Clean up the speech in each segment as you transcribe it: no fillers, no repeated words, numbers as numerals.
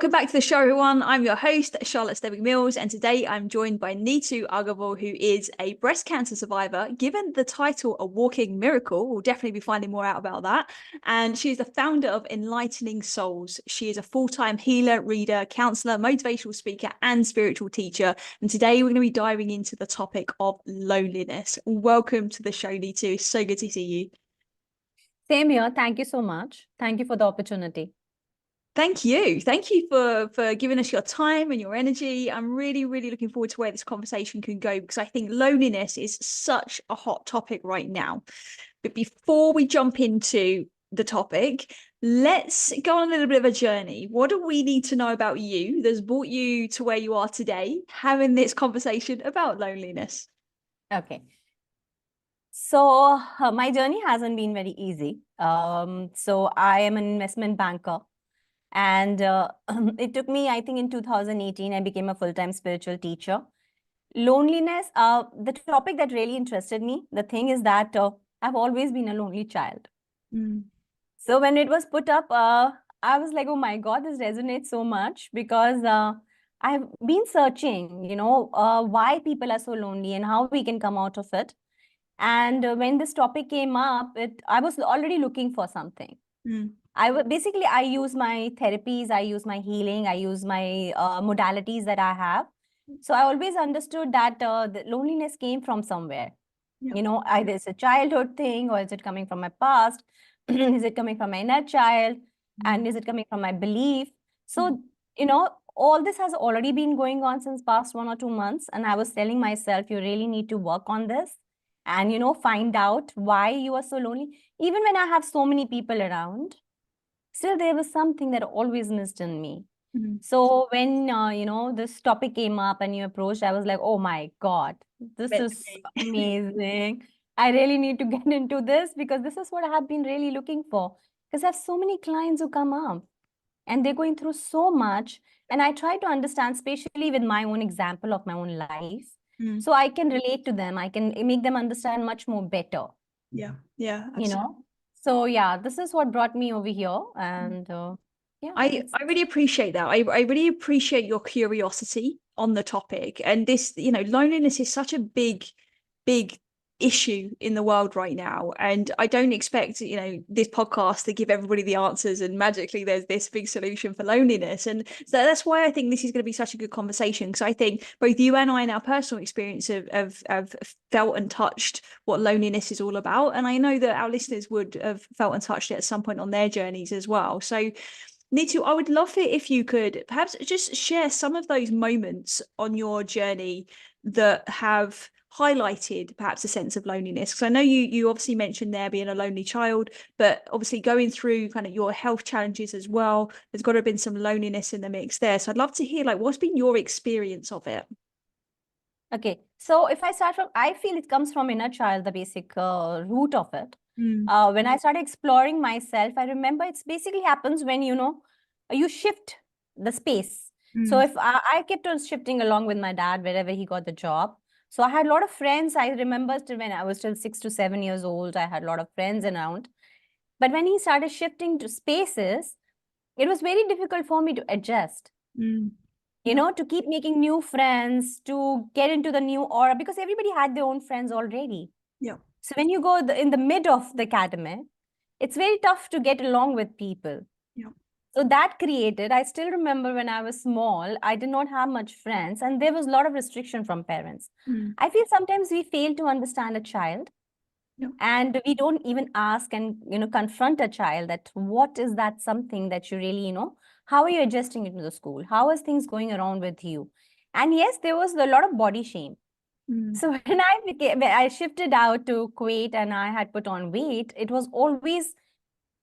Welcome back to the show, everyone. I'm your host, Charlotte Stebbing Mills, and today I'm joined by Neetu Agarwal, who is a breast cancer survivor. Given the title A Walking Miracle, we'll definitely be finding more out about that. And she's the founder of Enlightening Souls. She is a full-time healer, reader, counselor, motivational speaker, and spiritual teacher. And today we're going to be diving into the topic of loneliness. Welcome to the show, Neetu. It's so good to see you. Same here. Thank you so much. Thank you for the opportunity. Thank you. Thank you for giving us your time and your energy. I'm really, really looking forward to where this conversation can go because I think loneliness is such a hot topic right now. But before we jump into the topic, let's go on a little bit of a journey. What do we need to know about you that's brought you to where you are today, having this conversation about loneliness? Okay. So my journey hasn't been very easy. So I am an investment banker. And it took me, I think in 2018, I became a full-time spiritual teacher. Loneliness, the topic that really interested me, the thing is that I've always been a lonely child. So when it was put up, I was like, oh my God, this resonates so much because I've been searching, why people are so lonely and how we can come out of it. And when this topic came up, I was already looking for something. Basically, I use my therapies, I use my healing, I use my modalities that I have. So I always understood that the loneliness came from somewhere. Yeah. Either it's a childhood thing or is it coming from my past? Is it coming from my inner child? And is it coming from my belief? So, all this has already been going on since past 1 or 2 months. And I was telling myself, you really need to work on this and, find out why you are so lonely. Even when I have so many people around, still there was something that always missed in me. So when, this topic came up and you approached, I was like, oh my God, this is amazing. I really need to get into this because this is what I have been really looking for. Because I have so many clients who come up and they're going through so much. And I try to understand, especially with my own example of my own life. So I can relate to them. I can make them understand much more better. Yeah, absolutely. So yeah, this is what brought me over here. And yeah. I really appreciate that. I really appreciate your curiosity on the topic. And this, loneliness is such a big issue in the world right now. And I don't expect, this podcast to give everybody the answers and magically there's this big solution for loneliness. And so that's why I think this is going to be such a good conversation. Because I think both you and I in our personal experience have felt and touched what loneliness is all about. And I know that our listeners would have felt and touched it at some point on their journeys as well. So Neetu, I would love it if you could perhaps just share some of those moments on your journey that have highlighted perhaps a sense of loneliness. Because I know you obviously mentioned there being a lonely child, but obviously going through kind of your health challenges as well, there's got to have been some loneliness in the mix there. So I'd love to hear what's been your experience of it? Okay, so if I start from, I feel it comes from inner child, the basic root of it. When I started exploring myself, I remember it's basically happens when, you shift the space. So if I kept on shifting along with my dad wherever he got the job. So I had a lot of friends. I remember still when I was still 6 to 7 years old, I had a lot of friends around. But when he started shifting to spaces, it was very difficult for me to adjust. To keep making new friends, to get into the new aura, because everybody had their own friends already. Yeah. So when you go in the mid of the academy, it's very tough to get along with people. Yeah. So that created, I still remember when I was small, I did not have much friends and there was a lot of restriction from parents. I feel sometimes we fail to understand a child. Yeah. And we don't even ask and, confront a child that what is that something that you really, how are you adjusting into the school? How is things going around with you? And yes, there was a lot of body shame. So when I shifted out to Kuwait and I had put on weight, it was always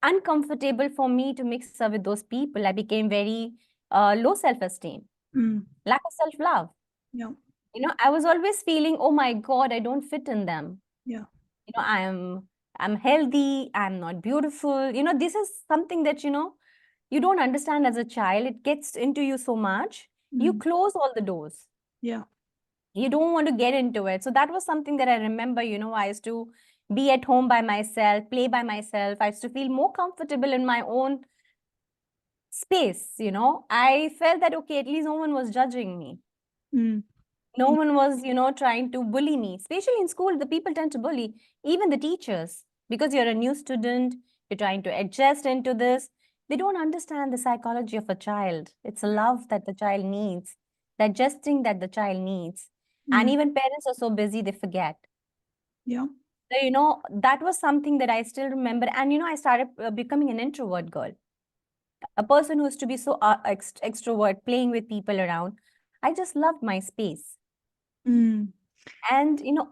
uncomfortable for me to mix up with those people. I became very low self-esteem, lack of self-love. Yeah. I was always feeling, oh my God, I don't fit in them. Yeah. I'm healthy, I'm not beautiful. This is something that, you don't understand as a child. It gets into you so much. You close all the doors. Yeah. You don't want to get into it. So that was something that I remember, I used to be at home by myself, play by myself. I used to feel more comfortable in my own space, you know. I felt that, okay, at least no one was judging me. Mm. No one was, you know, trying to bully me. Especially in school, the people tend to bully, even the teachers, because you're a new student, you're trying to adjust into this. They don't understand the psychology of a child. It's a love that the child needs, the adjusting that the child needs. And Mm. even parents are so busy, they forget. Yeah. So, you know, that was something that I still remember. And, you know, I started becoming an introvert girl, a person who used to be so extrovert, playing with people around. I just loved my space. Mm. And, you know,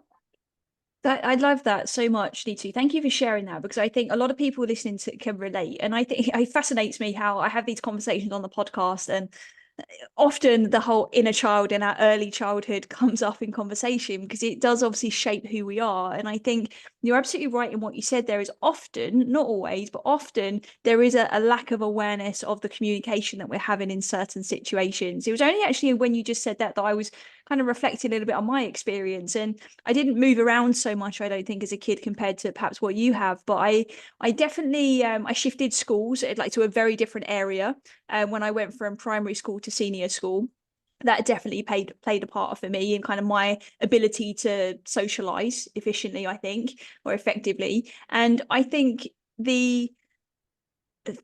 That I love that so much, Neetu. Thank you for sharing that, because I think a lot of people listening to can relate. And I think it fascinates me how I have these conversations on the podcast, and often the whole inner child in our early childhood comes up in conversation, because it does obviously shape who we are. And I think you're absolutely right in what you said. There is often, not always, but often there is a lack of awareness of the communication that we're having in certain situations. It was only actually when you just said that I was kind of reflecting a little bit on my experience. And I didn't move around so much, I don't think, as a kid compared to perhaps what you have. But I definitely I shifted schools, like to a very different area when I went from primary school to senior school. That definitely played a part for me in kind of my ability to socialize efficiently, I think, or effectively. And I think the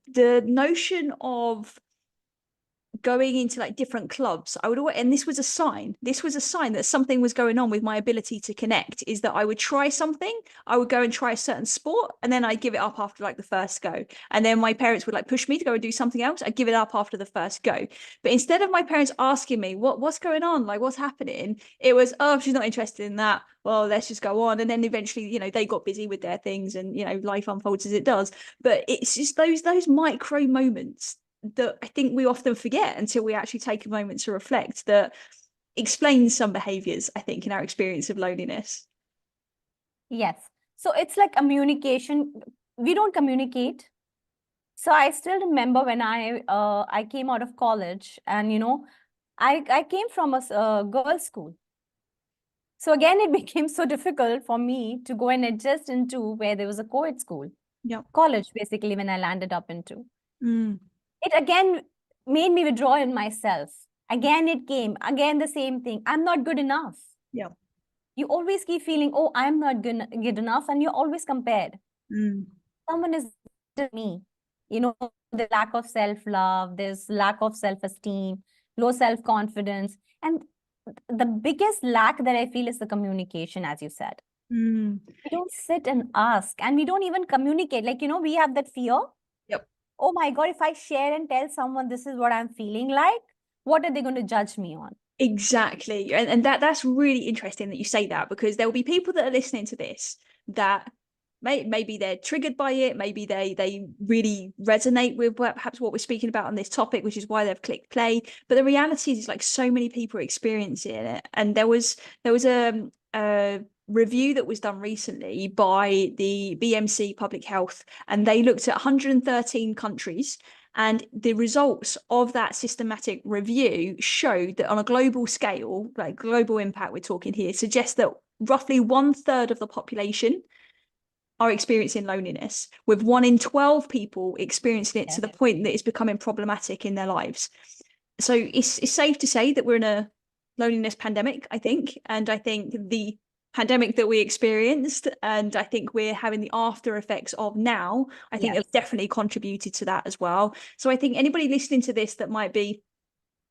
notion of going into like different clubs, I would always, and this was a sign that something was going on with my ability to connect, is that I would try something, I would go and try a certain sport, and then I'd give it up after like the first go. And then my parents would like push me to go and do something else, I'd give it up after the first go. But instead of my parents asking me what's going on, like what's happening, it was, oh, she's not interested in that, well, let's just go on. And then eventually, you know, they got busy with their things, and you know, life unfolds as it does. But it's just those micro moments that I think we often forget until we actually take a moment to reflect, that explains some behaviors, I think, in our experience of loneliness. yes. So it's like communication. We don't communicate. So I still remember when I came out of college, and you know, I came from a girls' school. So again, it became so difficult for me to go and adjust into where there was a co-ed school, Yeah. college, basically, when I landed up into. Mm. It again made me withdraw in myself. Again, it came. Again, the same thing. I'm not good enough. Yeah. You always keep feeling, oh, I'm not good enough, and you're always compared. Mm. Someone is better than me. You know, the lack of self-love, there's lack of self-esteem, low self-confidence. And the biggest lack that I feel is the communication, as you said. Mm. We don't sit and ask, and we don't even communicate. Like, you know, we have that fear. Yep. Oh my God, if I share and tell someone this is what I'm feeling like, what are they going to judge me on? Exactly. And that's really interesting that you say that, because there will be people that are listening to this that maybe they're triggered by it, maybe they really resonate with perhaps what we're speaking about on this topic, which is why they've clicked play. But the reality is, like, so many people are experiencing it. And there was a review that was done recently by the BMC Public Health, and they looked at 113 countries. And the results of that systematic review showed that on a global scale, like global impact we're talking here, suggests that roughly 1/3 of the population are experiencing loneliness, with 1 in 12 people experiencing it to the point that it's becoming problematic in their lives. So it's safe to say that we're in a loneliness pandemic, I think. And I think the pandemic that we experienced, and I think we're having the after effects of now, I think have definitely contributed to that as well. So I think anybody listening to this that might be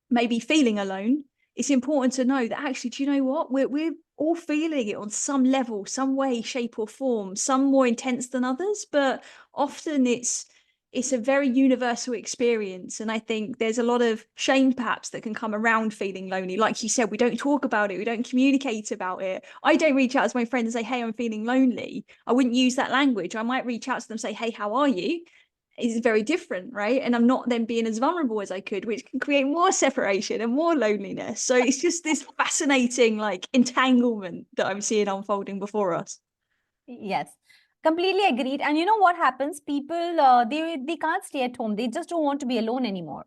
maybe feeling alone, it's important to know that actually, do you know what, we're all feeling it on some level, some way, shape or form, some more intense than others, but often it's a very universal experience. And I think there's a lot of shame perhaps that can come around feeling lonely. Like you said, we don't talk about it, we don't communicate about it. I don't reach out to my friends and say, hey, I'm feeling lonely. I wouldn't use that language. I might reach out to them and say, hey, how are you? Is very different, right? And I'm not then being as vulnerable as I could, which can create more separation and more loneliness. So it's just this fascinating like entanglement that I'm seeing unfolding before us. Yes, completely agreed. And you know what happens? People, they can't stay at home. They just don't want to be alone anymore.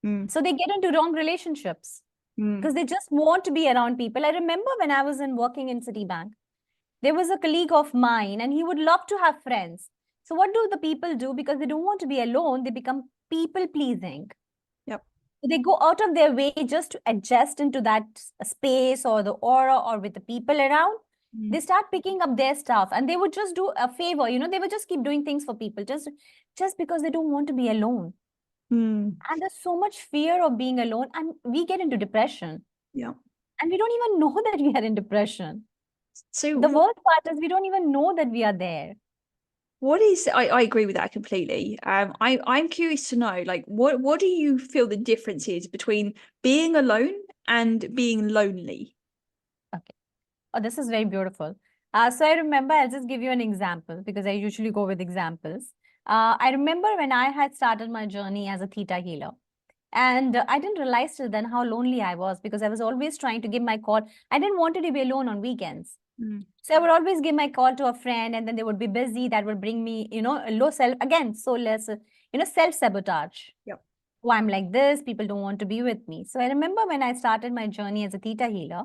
Mm. So they get into wrong relationships Mm. because they just want to be around people. I remember when I was working in Citibank, there was a colleague of mine, and he would love to have friends. So what do the people do? Because they don't want to be alone, they become people pleasing. Yep. They go out of their way just to adjust into that space or the aura or with the people around. They start picking up their stuff, and they would just do a favor, they would just keep doing things for people just because they don't want to be alone. Mm. And there's so much fear of being alone, and we get into depression. Yeah. And we don't even know that we are in depression. So The worst part is we don't even know that we are there. what is, I agree with that completely. I'm curious to know, like, what do you feel the difference is between being alone and being lonely? Okay. Oh, this is very beautiful. So I remember, I'll just give you an example because I usually go with examples. I remember when I had started my journey as a theta healer. And I didn't realize till then how lonely I was, because I was always trying to give my call. I didn't want to be alone on weekends. So I would always give my call to a friend, and then they would be busy. That would bring me, a low self, again, so less, self-sabotage. Yep. Oh, I'm like this, people don't want to be with me. So I remember when I started my journey as a theta healer,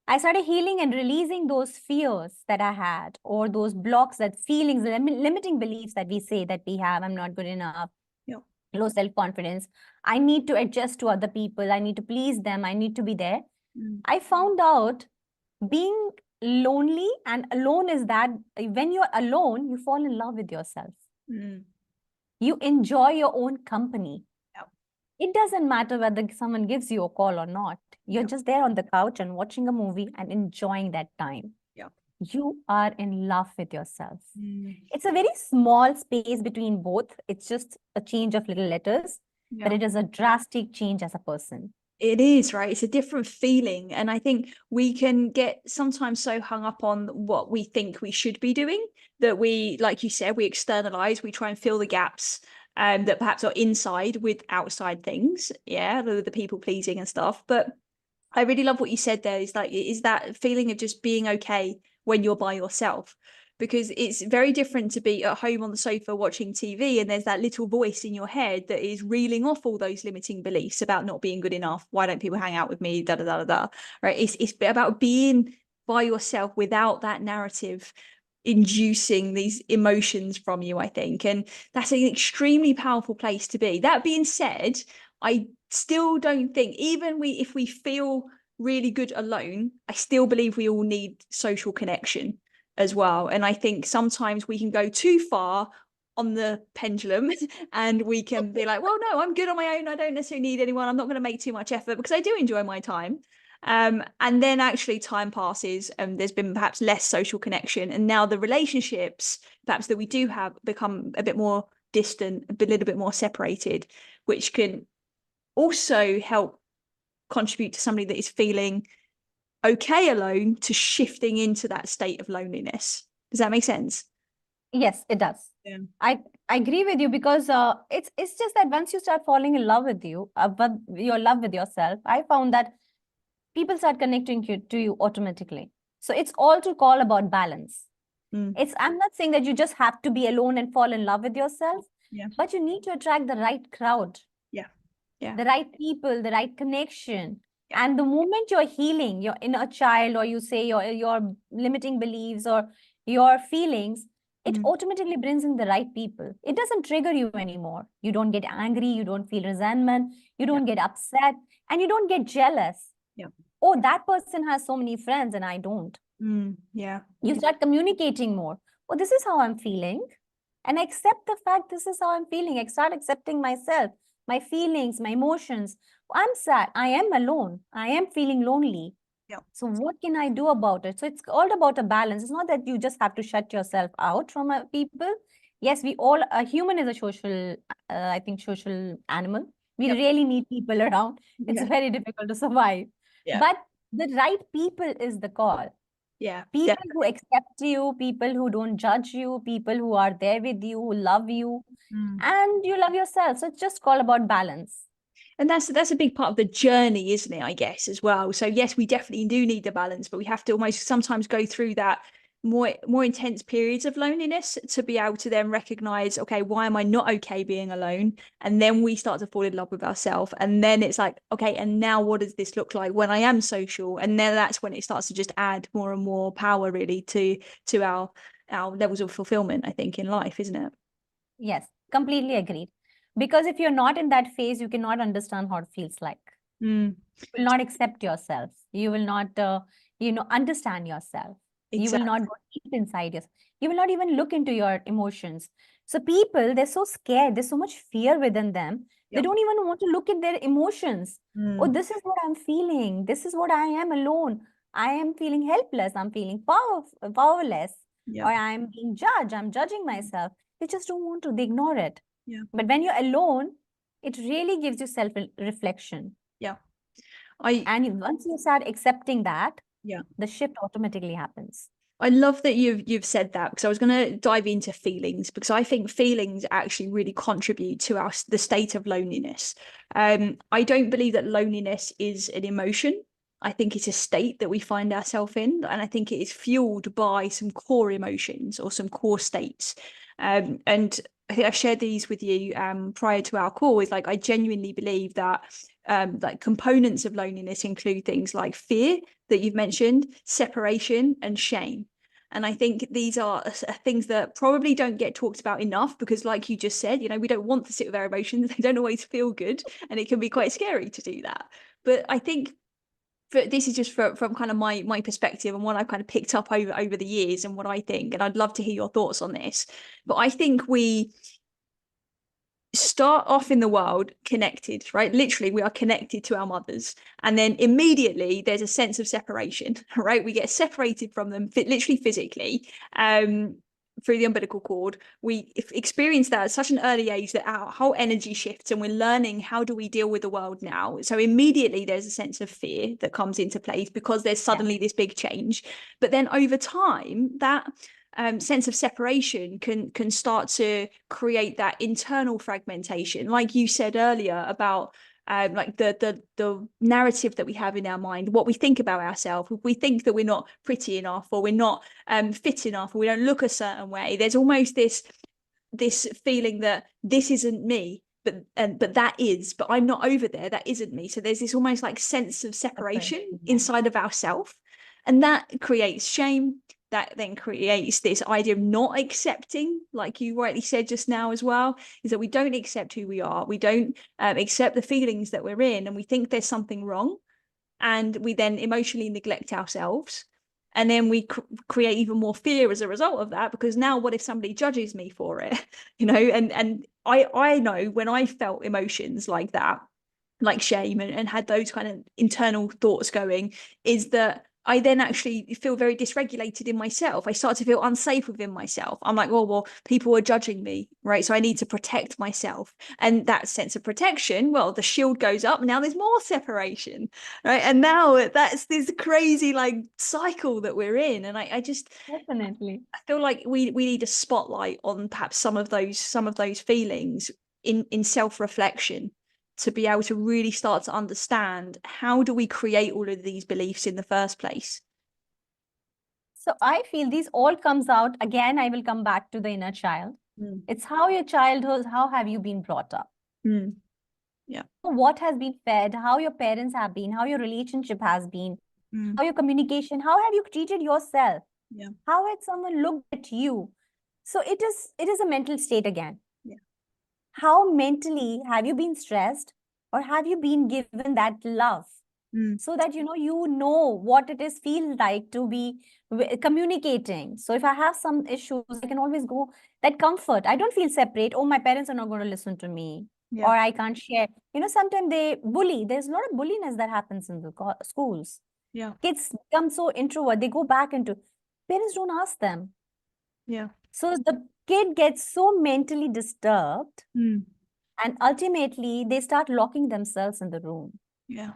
I started healing and releasing those fears that I had, or those blocks, that feelings, the limiting beliefs that we say that we have. I'm not good enough. Yep. Low self-confidence. I need to adjust to other people. I need to please them. I need to be there. I found out being lonely and alone is that when you're alone, you fall in love with yourself. You enjoy your own company. Yep. It doesn't matter whether someone gives you a call or not. You're Yep. just there on the couch and watching a movie and enjoying that time. Yep. You are in love with yourself. It's a very small space between both. It's just a change of little letters, but it is a drastic change as a person. It is, right? It's a different feeling. And I think we can get sometimes so hung up on what we think we should be doing that we, like you said, we externalize, we try and fill the gaps that perhaps are inside with outside things. Yeah, the people pleasing and stuff. But I really love what you said there, is like, is that feeling of just being okay when you're by yourself. Because it's very different to be at home on the sofa watching TV and there's that little voice in your head that is reeling off all those limiting beliefs about not being good enough. Why don't people hang out with me? Da da da da da. Right? It's about being by yourself without that narrative inducing these emotions from you, I think. And that's an extremely powerful place to be. That being said, I still don't think, even if we feel really good alone, I still believe we all need social connection as well. And I think sometimes we can go too far on the pendulum and we can be like, well, no, I'm good on my own. I don't necessarily need anyone. I'm not going to make too much effort, because I do enjoy my time. And then actually time passes and there's been perhaps less social connection. And now the relationships perhaps that we do have become a bit more distant, a little bit more separated, which can also help contribute to somebody that is feeling okay alone to shifting into that state of loneliness. Does that make sense? Yes, it does. Yeah. I agree with you, because it's just that once you start falling in love with you, but your love with yourself, I found that people start connecting to you automatically. So it's all to call about balance. I'm not saying that you just have to be alone and fall in love with yourself, but you need to attract the right crowd. The right people, the right connection. And the moment you're healing your inner child, or you say your limiting beliefs or your feelings, it automatically brings in the right people. It doesn't trigger you anymore. You don't get angry, you don't feel resentment, you don't get upset, and you don't get jealous. Oh, that person has so many friends and I don't. You start communicating more. Oh, this is how I'm feeling. And I accept the fact this is how I'm feeling. I start accepting myself, my feelings, my emotions. I'm sad. I am alone. I am feeling lonely. So what can I do about it? So it's all about a balance. It's not that you just have to shut yourself out from people. Yes, a human is a social, I think, social animal. We really need people around. It's very difficult to survive. But the right people is the call. People who accept you, people who don't judge you, people who are there with you, who love you, and you love yourself. So it's just all about balance. And that's a big part of the journey, isn't it, I guess, as well. So yes, we definitely do need the balance, but we have to almost sometimes go through that more intense periods of loneliness to be able to then recognize, okay, why am I not okay being alone? And then we start to fall in love with ourselves. And then it's like, okay, and now what does this look like when I am social? And then that's when it starts to just add more and more power really to our levels of fulfillment, I think, in life, isn't it? Yes, completely agreed. Because if you're not in that phase, you cannot understand how it feels like. Mm. You will not accept yourself. You will not, understand yourself. You will Exactly. not go deep inside yourself. You will not even look into your emotions. So people, they're so scared. There's so much fear within them. They Yep. don't even want to look at their emotions. Oh, Mm. this is what I'm feeling. This is what I am alone. I am feeling helpless. I'm feeling powerless. Or Yep. I'm being judged. I'm judging myself. They just don't want to. They ignore it. Yeah. But when you're alone, it really gives you self reflection. Yeah. I And once you start accepting that, yeah. the shift automatically happens. I love that you've said that, because I was going to dive into feelings, because I think feelings actually really contribute to the state of loneliness. I don't believe that loneliness is an emotion. I think it's a state that we find ourselves in, and I think it is fueled by some core emotions or some core states. And I think I've shared these with you prior to our call. Is like I genuinely believe that like components of loneliness include things like fear that you've mentioned, separation, and shame. And I think these are things that probably don't get talked about enough, because, like you just said, we don't want to sit with our emotions. They don't always feel good, and it can be quite scary to do that. But I think this is just from kind of my perspective and what I've kind of picked up over the years and what I think. And I'd love to hear your thoughts on this. But I think we start off in the world connected, right? Literally, we are connected to our mothers, and then immediately there's a sense of separation, right? We get separated from them, literally physically, through the umbilical cord. We experience that at such an early age that our whole energy shifts, and we're learning, how do we deal with the world now? So immediately there's a sense of fear that comes into place, because there's suddenly this big change. But then over time, that sense of separation can start to create that internal fragmentation, like you said earlier about like the narrative that we have in our mind, what we think about ourselves. If we think that we're not pretty enough, or we're not fit enough, or we don't look a certain way, there's almost this feeling that this isn't me, but that is, but I'm not over there, that isn't me. So there's this almost like sense of separation inside of ourselves, and that creates shame. That then creates this idea of not accepting, like you rightly said just now as well, is that we don't accept who we are. We don't accept the feelings that we're in, and we think there's something wrong, and we then emotionally neglect ourselves. And then we create even more fear as a result of that, because now what if somebody judges me for it? And I know when I felt emotions like that, like shame, and had those kind of internal thoughts going, is that I then actually feel very dysregulated in myself. I start to feel unsafe within myself. I'm like, oh, well, people are judging me, right? So I need to protect myself. And that sense of protection, well, the shield goes up, and now there's more separation, right? And now that's this crazy like cycle that we're in. And I just Definitely. I feel like we need a spotlight on perhaps some of those feelings in self-reflection, to be able to really start to understand, how do we create all of these beliefs in the first place. So I feel these all comes out again. I will come back to the inner child. Mm. It's how your childhood, how have you been brought up? Mm. Yeah. What has been fed, how your parents have been, how your relationship has been, Mm. how your communication, how have you treated yourself? Yeah. How had someone looked at you? So it is a mental state again. Yeah. How mentally have you been stressed, or have you been given that love? Mm. So that you know what it is feel like to be communicating. So if I have some issues, I can always go that comfort. I don't feel separate. Oh, my parents are not going to listen to me, Yeah. or I can't share. Sometimes they bully. There's a lot of bulliness that happens in the schools. Yeah. Kids become so introvert, they go back into, parents don't ask them. Yeah. So the kid gets so mentally disturbed, Mm. and ultimately they start locking themselves in the room, Yeah.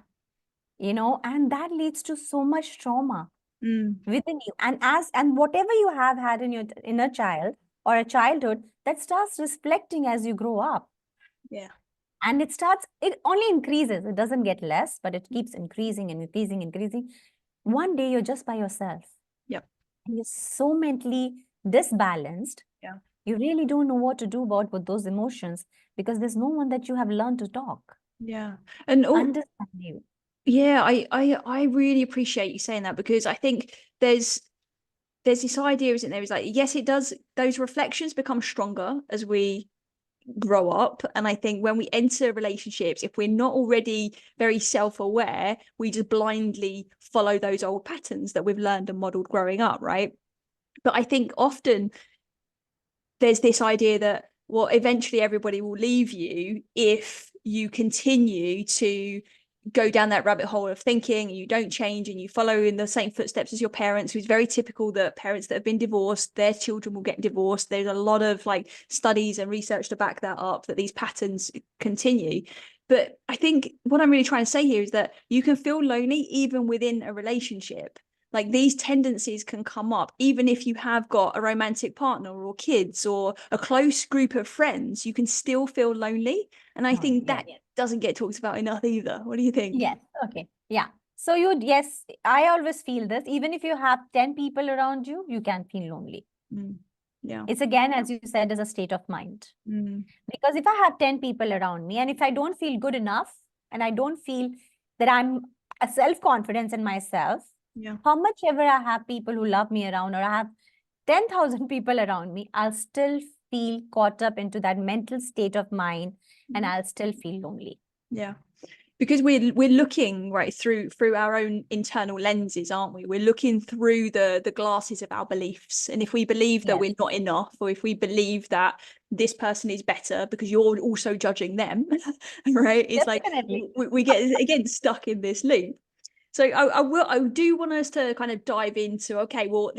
and that leads to so much trauma Mm. within you. And whatever you have had in your inner child or a childhood, that starts reflecting as you grow up. Yeah. And it only increases. It doesn't get less, but it keeps increasing and increasing, increasing. One day you're just by yourself. Yep. And you're so mentally disbalanced. Yeah. You really don't know what to do about with those emotions, because there's no one that you have learned to talk, Yeah. And understand you. yeah, I really appreciate you saying that, because I think there's this idea, isn't there? Is like, yes, it does. Those reflections become stronger as we grow up. And I think when we enter relationships, if we're not already very self-aware, we just blindly follow those old patterns that we've learned and modeled growing up, right? But I think often there's this idea that, well, eventually everybody will leave you if you continue to go down that rabbit hole of thinking and you don't change and you follow in the same footsteps as your parents. Who's very typical that parents that have been divorced, their children will get divorced. There's a lot of like studies and research to back that up, that these patterns continue. But I think what I'm really trying to say here is that you can feel lonely even within a relationship. Like these tendencies can come up even if you have got a romantic partner or kids or a close group of friends. You can still feel lonely, and I think that doesn't get talked about enough either. What do you think? Yes. Okay. Yeah. So yes, I always feel this. Even if you have 10 people around you, you can feel lonely. Yeah. It's again, as you said, as a state of mind. Because if I have 10 people around me and if I don't feel good enough and I don't feel that I'm a self-confidence in myself, how much ever I have people who love me around, or I have 10,000 people around me, I'll still feel caught up into that mental state of mind and I'll still feel lonely. Yeah. Because we're looking right through our own internal lenses, aren't we? We're looking through the glasses of our beliefs. And if we believe that we're not enough, or if we believe that this person is better because you're also judging them, right? It's Definitely. like we get again stuck in this loop. So I do want us to kind of dive into, okay, well,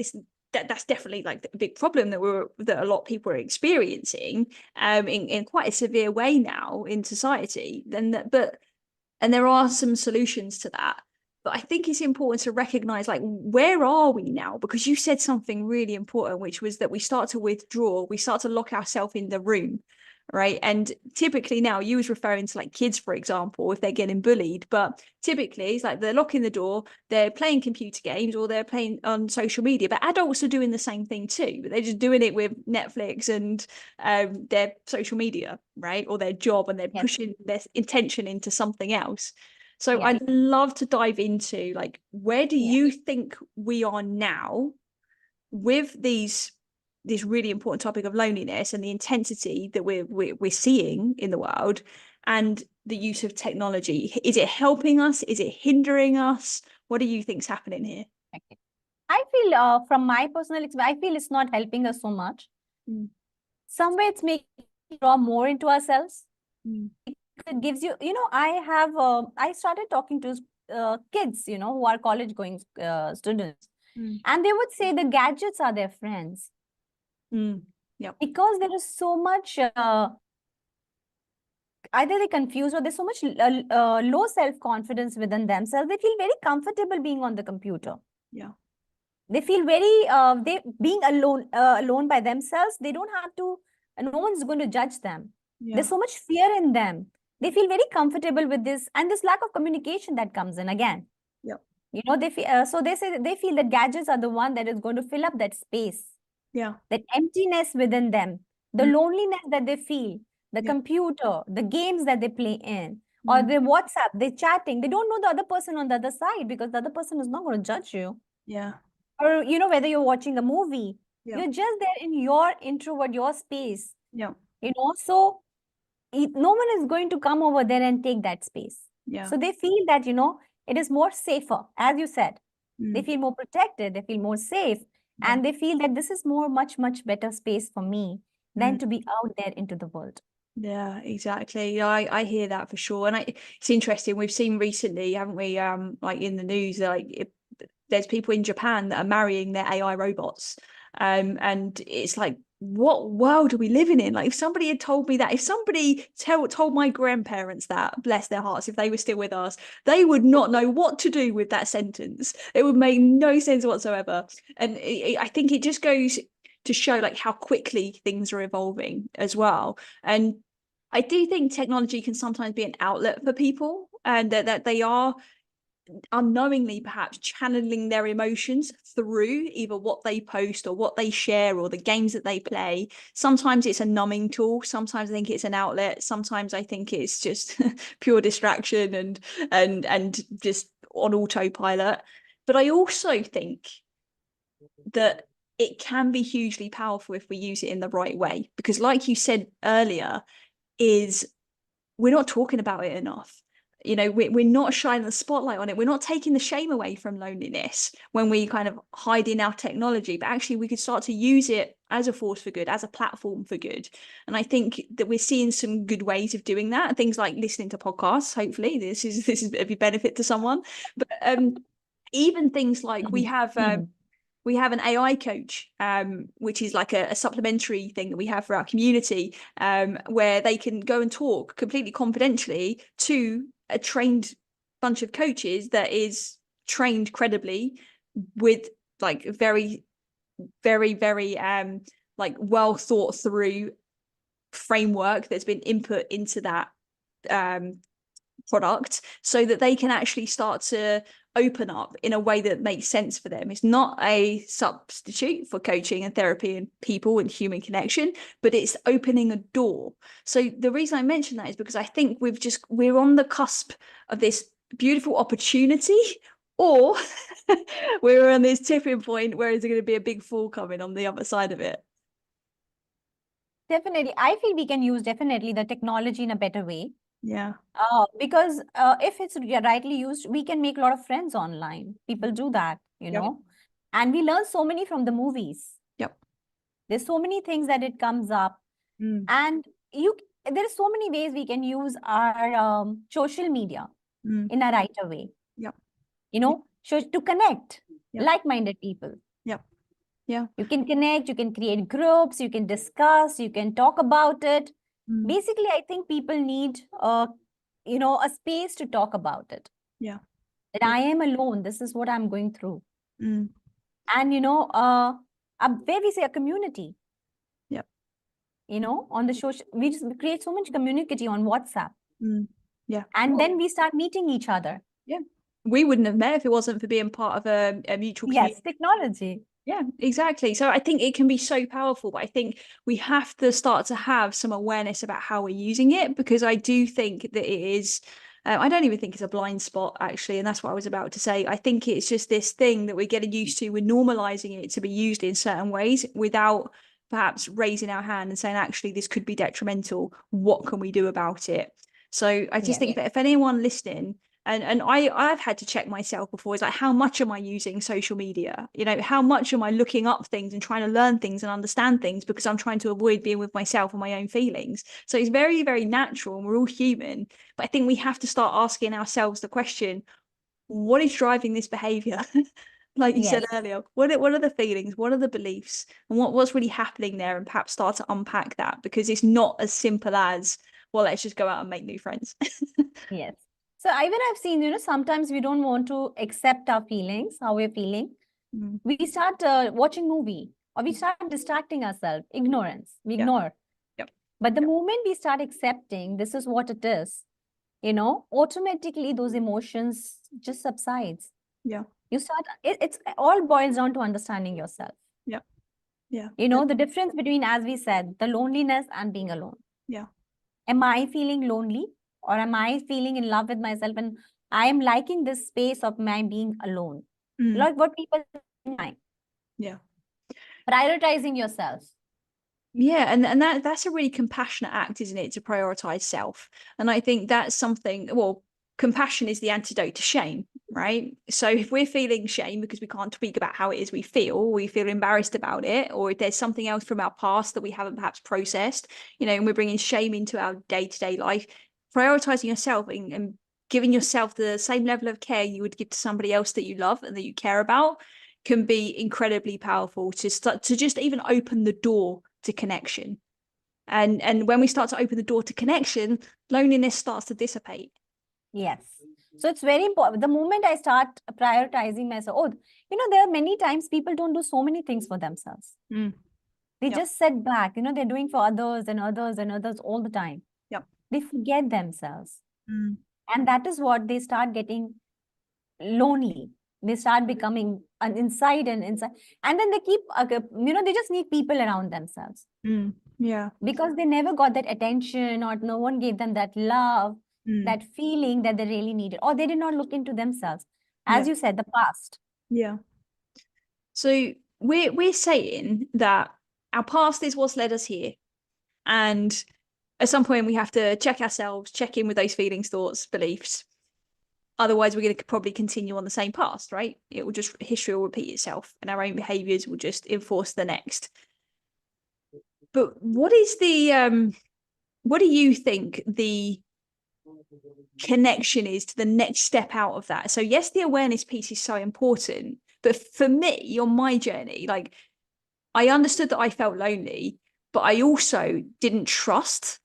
that's definitely like a big problem that a lot of people are experiencing in quite a severe way now in society. And there are some solutions to that. But I think it's important to recognize, like, where are we now? Because you said something really important, which was that we start to withdraw, we start to lock ourselves in the room, right? And typically now, you was referring to like kids, for example, if they're getting bullied, but typically it's like they're locking the door, they're playing computer games or they're playing on social media. But adults are doing the same thing too, but they're just doing it with Netflix and their social media, right? Or their job, and they're pushing their intention into something else. So I'd love to dive into, like, where do you think we are now with this really important topic of loneliness and the intensity that we're seeing in the world, and the use of technology? Is it helping us? Is it hindering us? What do you think's happening here? I feel from my personal experience, I feel it's not helping us so much. Somewhere it's making us draw more into ourselves. It gives you, I started talking to kids, who are college going students. And they would say the gadgets are their friends. Because there is so much, either they confuse or there's so much low self-confidence within themselves. They feel very comfortable being on the computer. They feel very, they being alone by themselves. They don't have to, no one's going to judge them. There's so much fear in them. They feel very comfortable with this, and this lack of communication that comes in again. They feel, so they say they feel that gadgets are the one that is going to fill up that space. That emptiness within them, the loneliness that they feel, the computer, the games that they play in, or the WhatsApp, they're chatting. They don't know the other person on the other side because the other person is not going to judge you. Or, whether you're watching a movie, you're just there in your introvert, your space. So no one is going to come over there and take that space. So they feel that, it is more safer, as you said. They feel more protected, they feel more safe, and they feel that this is much better space for me than to be out there into the world. Yeah, exactly. I hear that for sure. And it's interesting. We've seen recently, haven't we, like in the news, like there's people in Japan that are marrying their AI robots. And it's like, what world are we living in? Like, if somebody had told me that, if somebody told my grandparents that, bless their hearts, if they were still with us, they would not know what to do with that sentence. It would make no sense whatsoever. And I think it just goes to show like how quickly things are evolving as well. And I do think technology can sometimes be an outlet for people, and that they are unknowingly perhaps channeling their emotions through either what they post or what they share or the games that they play. Sometimes it's a numbing tool, sometimes I think it's an outlet, sometimes I think it's just pure distraction and just on autopilot. But I also think that it can be hugely powerful if we use it in the right way. Because like you said earlier, is we're not talking about it enough. You know, we're not shining the spotlight on it. We're not taking the shame away from loneliness when we kind of hide in our technology, but actually we could start to use it as a force for good, as a platform for good. And I think that we're seeing some good ways of doing that. Things like listening to podcasts. Hopefully this is of benefit to someone. But even things like we have an AI coach, which is like a supplementary thing that we have for our community, where they can go and talk completely confidentially to a trained bunch of coaches that is trained credibly with like very, very, very like well thought through framework that's been input into that product, so that they can actually start to open up in a way that makes sense for them. It's not a substitute for coaching and therapy and people and human connection, but it's opening a door. So the reason I mention that is because I think we're on the cusp of this beautiful opportunity, or we're on this tipping point where is there going to be a big fall coming on the other side of it. Definitely. I feel we can use definitely the technology in a better way. Yeah. Because if it's rightly used, we can make a lot of friends online. People do that, you know, and we learn so many from the movies. Yep. There's so many things that it comes up, and there are so many ways we can use our social media in a right way. Yep. You know, to connect like-minded people. Yep. Yeah. You can connect, you can create groups, you can discuss, you can talk about it. Basically, I think people need, you know, a space to talk about it. Yeah. That I am alone. This is what I'm going through. And, you know, where we say a community. Yep. You know, on the social, we just create so much community on WhatsApp. Yeah. And then we start meeting each other. Yeah. We wouldn't have met if it wasn't for being part of a mutual community. Yes, technology. Yeah, exactly. So I think it can be so powerful, but I think we have to start to have some awareness about how we're using it, because I do think that it is, I don't even think it's a blind spot, actually. And that's what I was about to say. I think it's just this thing that we're getting used to. We're normalizing it to be used in certain ways without perhaps raising our hand and saying, actually, this could be detrimental. What can we do about it? So I just think that if anyone listening, and I've had to check myself before, is like, how much am I using social media? You know, how much am I looking up things and trying to learn things and understand things because I'm trying to avoid being with myself and my own feelings? So it's very, very natural, and we're all human. But I think we have to start asking ourselves the question, what is driving this behavior? Like you said earlier, what are the feelings? What are the beliefs? And what's really happening there? And perhaps start to unpack that, because it's not as simple as, well, let's just go out and make new friends. Yes. So even I've seen, you know, sometimes we don't want to accept our feelings, how we're feeling. We start watching movie, or we start distracting ourselves, ignorance, we ignore. But the moment we start accepting this is what it is, you know, automatically those emotions just subsides. You start, it's all boils down to understanding yourself. You know, the difference between, as we said, the loneliness and being alone. Am I feeling lonely, or am I feeling in love with myself and I am liking this space of my being alone? Like what people think. Prioritizing yourself. And that's a really compassionate act, isn't it, to prioritize self? And I think that's something, well, compassion is the antidote to shame, right? So if we're feeling shame because we can't speak about how it is we feel embarrassed about it, or if there's something else from our past that we haven't perhaps processed, you know, and we're bringing shame into our day-to-day life, prioritizing yourself and giving yourself the same level of care you would give to somebody else that you love and that you care about can be incredibly powerful to start to just even open the door to connection. And when we start to open the door to connection, loneliness starts to dissipate. Yes. So it's very important. The moment I start prioritizing myself, oh, you know, there are many times people don't do so many things for themselves. They just sit back, you know, they're doing for others and others and others all the time. They forget themselves. And that is what they start getting lonely. They start becoming an inside. And then they keep, you know, they just need people around themselves. Because they never got that attention, or no one gave them that love, that feeling that they really needed, or they did not look into themselves. As you said, the past. So we're saying that our past is what's led us here, and at some point we have to check ourselves, check in with those feelings, thoughts, beliefs. Otherwise, we're going to probably continue on the same path, right? It will just, history will repeat itself, and our own behaviors will just enforce the next. But what is the what do you think the connection is to the next step out of that? So yes, the awareness piece is so important, but for me on my journey, like, I understood that I felt lonely, but I also didn't trust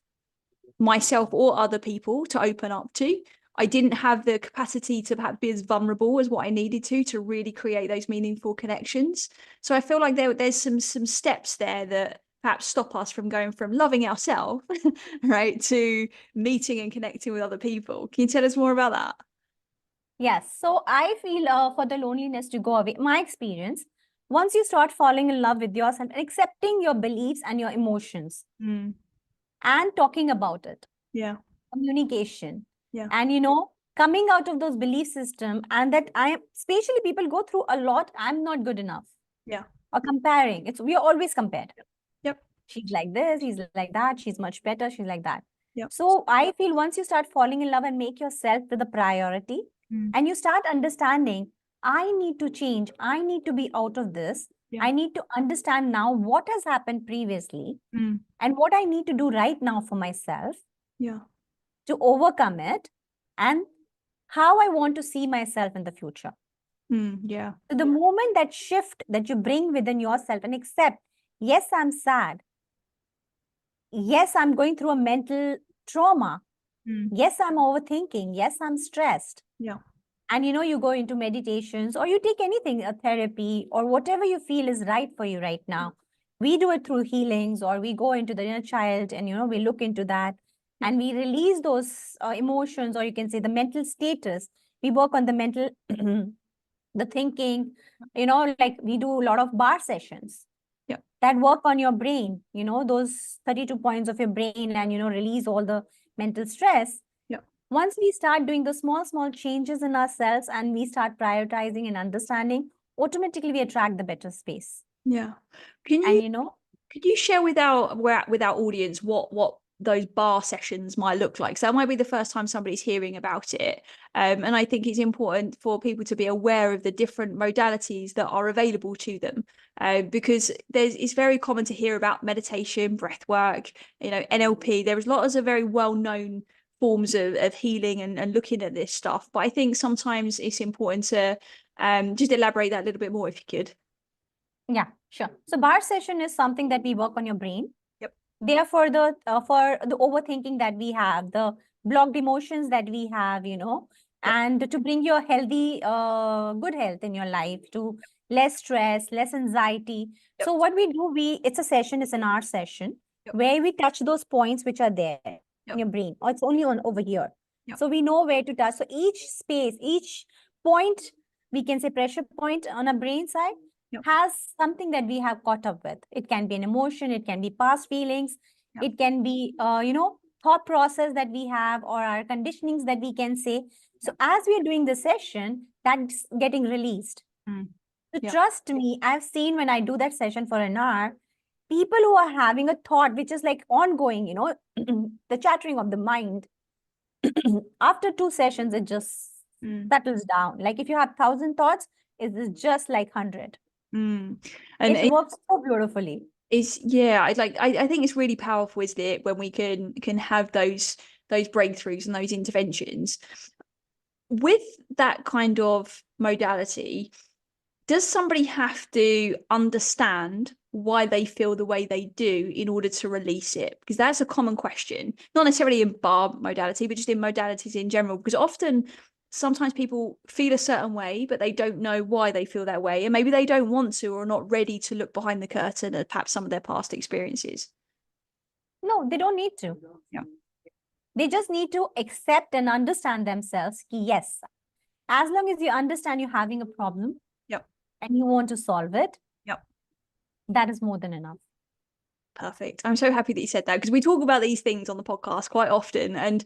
myself or other people to open up to. I didn't have the capacity to perhaps be as vulnerable as what I needed to really create those meaningful connections. So I feel like there's some steps there that perhaps stop us from going from loving ourselves, right, to meeting and connecting with other people. Can you tell us more about that? Yes. So I feel for the loneliness to go away, my experience, once you start falling in love with yourself and accepting your beliefs and your emotions and talking about it, Yeah. communication, Yeah. and coming out of those belief system, and that especially people go through a lot, I'm not good enough. Yeah. Or comparing. We are always compared. Yep. She's like this, he's like that, she's much better, she's like that. Yep. So I feel once you start falling in love and make yourself to the priority, and you start understanding, I need to change, I need to be out of this, Yeah. I need to understand now what has happened previously and what I need to do right now for myself Yeah. to overcome it, and how I want to see myself in the future. Yeah. So the moment that shift that you bring within yourself and accept, yes, I'm sad. Yes, I'm going through a mental trauma. Yes, I'm overthinking. Yes, I'm stressed. Yeah. And you go into meditations, or you take anything, a therapy, or whatever you feel is right for you right now. We do it through healings, or we go into the inner child and we look into that, and we release those emotions, or you can say the mental status. We work on the mental the thinking, like we do a lot of bar sessions that work on your brain, those 32 points of your brain, and release all the mental stress. Once we start doing the small changes in ourselves, and we start prioritizing and understanding, automatically we attract the better space. Yeah. Can And could you share with our audience what those bar sessions might look like? So that might be the first time somebody's hearing about it. And I think it's important for people to be aware of the different modalities that are available to them. Because it's very common to hear about meditation, breath work, NLP. There is lots of very well-known forms of healing and looking at this stuff. But I think sometimes it's important to just elaborate that a little bit more if you could. Yeah, sure. So bar session is something that we work on your brain. Yep. They are for the overthinking that we have, the blocked emotions that we have, and to bring your healthy, good health in your life, to less stress, less anxiety. So what we do, it's a session, it's an hour session where we touch those points which are there in your brain, or it's only on over here. So we know where to touch. So each space, each point, we can say pressure point on a brain side, has something that we have caught up with. It can be an emotion, it can be past feelings, it can be, thought process that we have, or our conditionings that we can say. So as we are doing the session, that's getting released. So trust me, I've seen when I do that session for an hour, people who are having a thought which is like ongoing, the chattering of the mind, after 2 sessions, it just settles down. Like if you have 1,000 thoughts, it is just like 100. And it works so beautifully. I think it's really powerful, isn't it, when we can have those breakthroughs and those interventions with that kind of modality. Does somebody have to understand why they feel the way they do in order to release it? Because that's a common question, not necessarily in bar modality, but just in modalities in general. Because often, sometimes people feel a certain way, but they don't know why they feel that way. And maybe they don't want to, or are not ready to look behind the curtain at perhaps some of their past experiences. No, they don't need to. Yeah. They just need to accept and understand themselves. Yes, as long as you understand you're having a problem, and you want to solve it, that is more than enough. Perfect. I'm so happy that you said that, because we talk about these things on the podcast quite often, and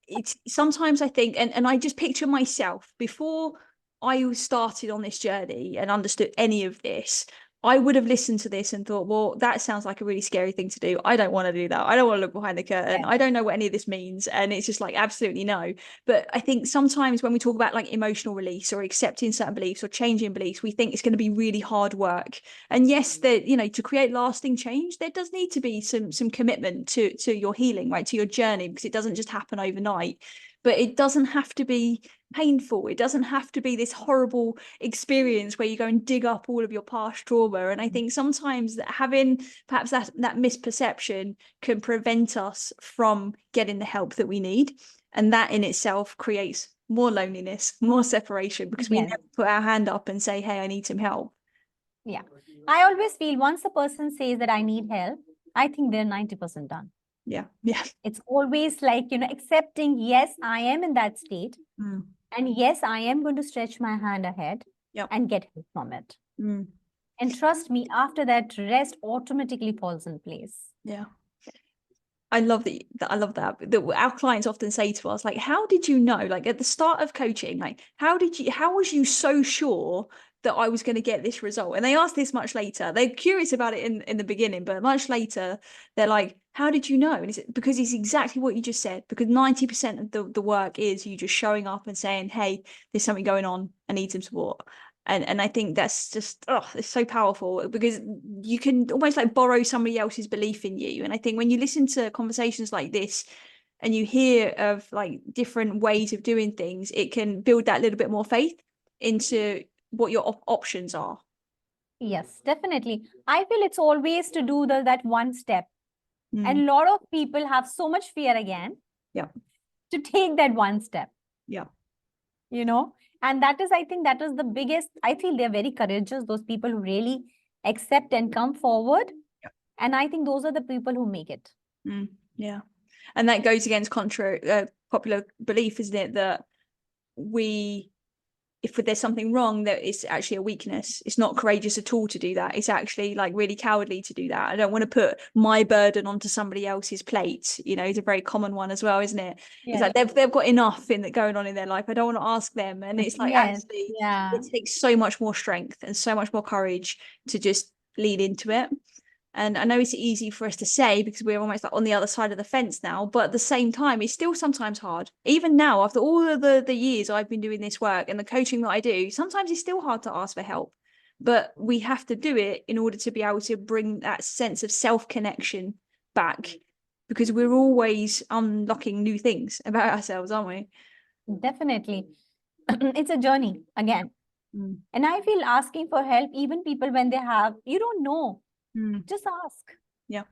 it's sometimes I think, and I just picture myself before I started on this journey and understood any of this, I would have listened to this and thought, well, that sounds like a really scary thing to do. I don't want to do that. I don't want to look behind the curtain. Yes. I don't know what any of this means. And it's just like, absolutely no. But I think sometimes when we talk about like emotional release or accepting certain beliefs or changing beliefs, we think it's going to be really hard work. And yes, that, you know, to create lasting change, there does need to be some commitment to your healing, right? To your journey, because it doesn't just happen overnight. But it doesn't have to be painful. It doesn't have to be this horrible experience where you go and dig up all of your past trauma. And I think sometimes that having perhaps that misperception can prevent us from getting the help that we need. And that in itself creates more loneliness, more separation, because we Yes. never put our hand up and say, hey, I need some help. Yeah. I always feel once a person says that I need help, I think they're 90% done. Yeah. Yeah. It's always like, accepting, yes, I am in that state. Mm. And yes, I am going to stretch my hand ahead Yep. and get help from it. Mm. And trust me, after that, rest automatically falls in place. Yeah. I love that. I love that. Our clients often say to us, like, how did you know? Like at the start of coaching, like, how was you so sure that I was going to get this result? And they ask this much later. They're curious about it in the beginning, but much later, they're like, how did you know? And it's because it's exactly what you just said, because 90% of the work is you just showing up and saying, hey, there's something going on. I need some support. And I think that's just, it's so powerful, because you can almost like borrow somebody else's belief in you. And I think when you listen to conversations like this and you hear of like different ways of doing things, it can build that little bit more faith into what your options are. Yes, definitely. I feel it's always to do that one step. And Mm. a lot of people have so much fear again Yeah. to take that one step. Yeah. And that is, I think that is the biggest, I feel they're very courageous, those people who really accept and come forward. Yeah. And I think those are the people who make it. Mm. Yeah. And that goes against popular belief, isn't it? That if there's something wrong, that it's actually a weakness. It's not courageous at all to do that. It's actually like really cowardly to do that. I don't want to put my burden onto somebody else's plate. It's a very common one as well, isn't it? Yes. It's like they've got enough going on in their life. I don't want to ask them. And it's like, Yes. actually, Yeah. it takes so much more strength and so much more courage to just lead into it. And I know it's easy for us to say because we're almost like on the other side of the fence now, but at the same time, it's still sometimes hard. Even now, after all of the years I've been doing this work and the coaching that I do, sometimes it's still hard to ask for help. But we have to do it in order to be able to bring that sense of self-connection back, because we're always unlocking new things about ourselves, aren't we? Definitely. It's a journey again. Mm. And I feel asking for help, even people when you don't know, just ask. Yeah.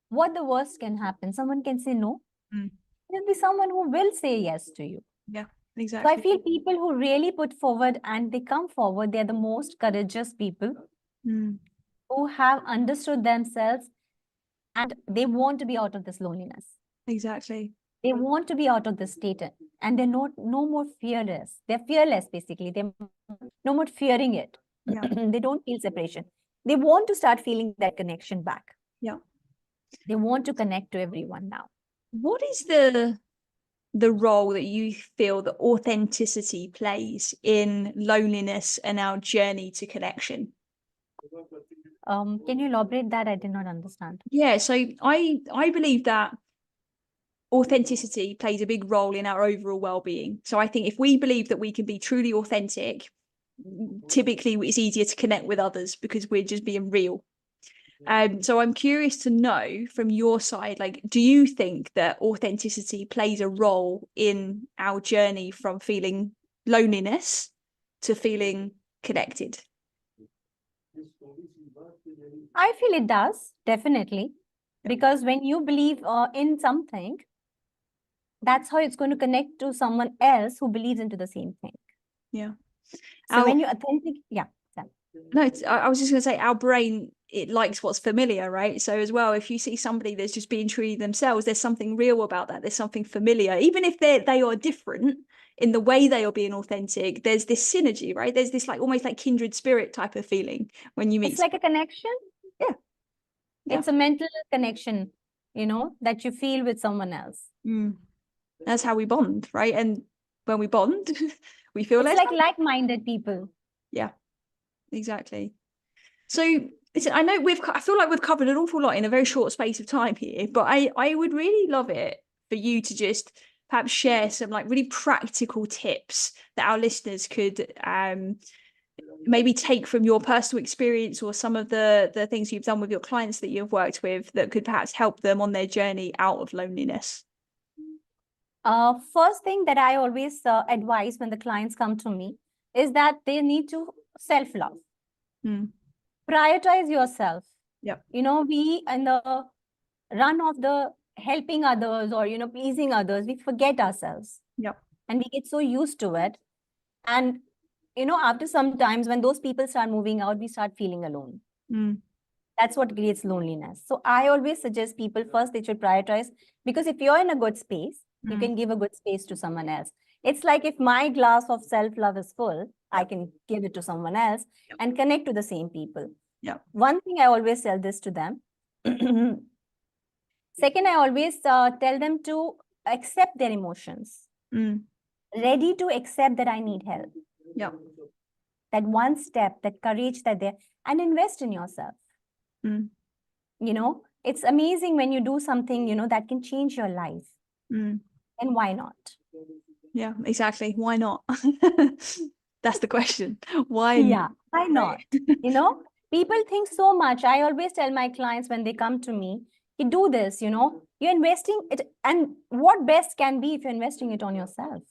What the worst can happen? Someone can say no. Mm. There'll be someone who will say yes to you. Yeah, So exactly. I feel people who really put forward and they come forward, they're the most courageous people who have understood themselves and they want to be out of this loneliness. Exactly. They want to be out of this state and they're no more fearless. They're fearless, basically. They're no more fearing it. Yeah. They don't feel separation. They want to start feeling that connection back. Yeah. They want to connect to everyone now. What is the role that you feel that authenticity plays in loneliness and our journey to connection? Can you elaborate that? I did not understand. Yeah, so I believe that authenticity plays a big role in our overall well-being. So I think if we believe that we can be truly authentic, typically it's easier to connect with others because we're just being real. So I'm curious to know from your side, like, do you think that authenticity plays a role in our journey from feeling loneliness to feeling connected? I feel it does, definitely. Because when you believe in something, that's how it's going to connect to someone else who believes into the same thing. Yeah. So when you're authentic, yeah. No, I was just going to say our brain, it likes what's familiar, right? So as well, if you see somebody that's just being truly themselves, there's something real about that. There's something familiar, even if they are different in the way they are being authentic. There's this synergy, right? There's this like almost like kindred spirit type of feeling when you meet. It's like a connection. Yeah. It's a mental connection, that you feel with someone else. That's how we bond, right? And when we bond, we feel it's like like-minded people. Yeah, exactly. So listen, I feel like we've covered an awful lot in a very short space of time here, but I would really love it for you to just perhaps share some like really practical tips that our listeners could maybe take from your personal experience, or some of the things you've done with your clients that you've worked with that could perhaps help them on their journey out of loneliness. First thing that I always advise when the clients come to me is that they need to self-love. Prioritize yourself. Yep. We in the run of the helping others or pleasing others, we forget ourselves. Yep. And we get so used to it. And after some times when those people start moving out, we start feeling alone. That's what creates loneliness. So I always suggest people first they should prioritize, because if you're in a good space, you can give a good space to someone else. It's like if my glass of self-love is full, I can give it to someone else and connect to the same people. One thing I always tell this to them. Second, I always tell them to accept their emotions. Ready to accept that I need help. That one step, that courage that there, and invest in yourself. It's amazing when you do something, that can change your life. And why not? Yeah, exactly. Why not? That's the question. Why? Yeah, why not? People think so much. I always tell my clients when they come to me, you do this, you're investing it. And what best can be if you're investing it on yourself?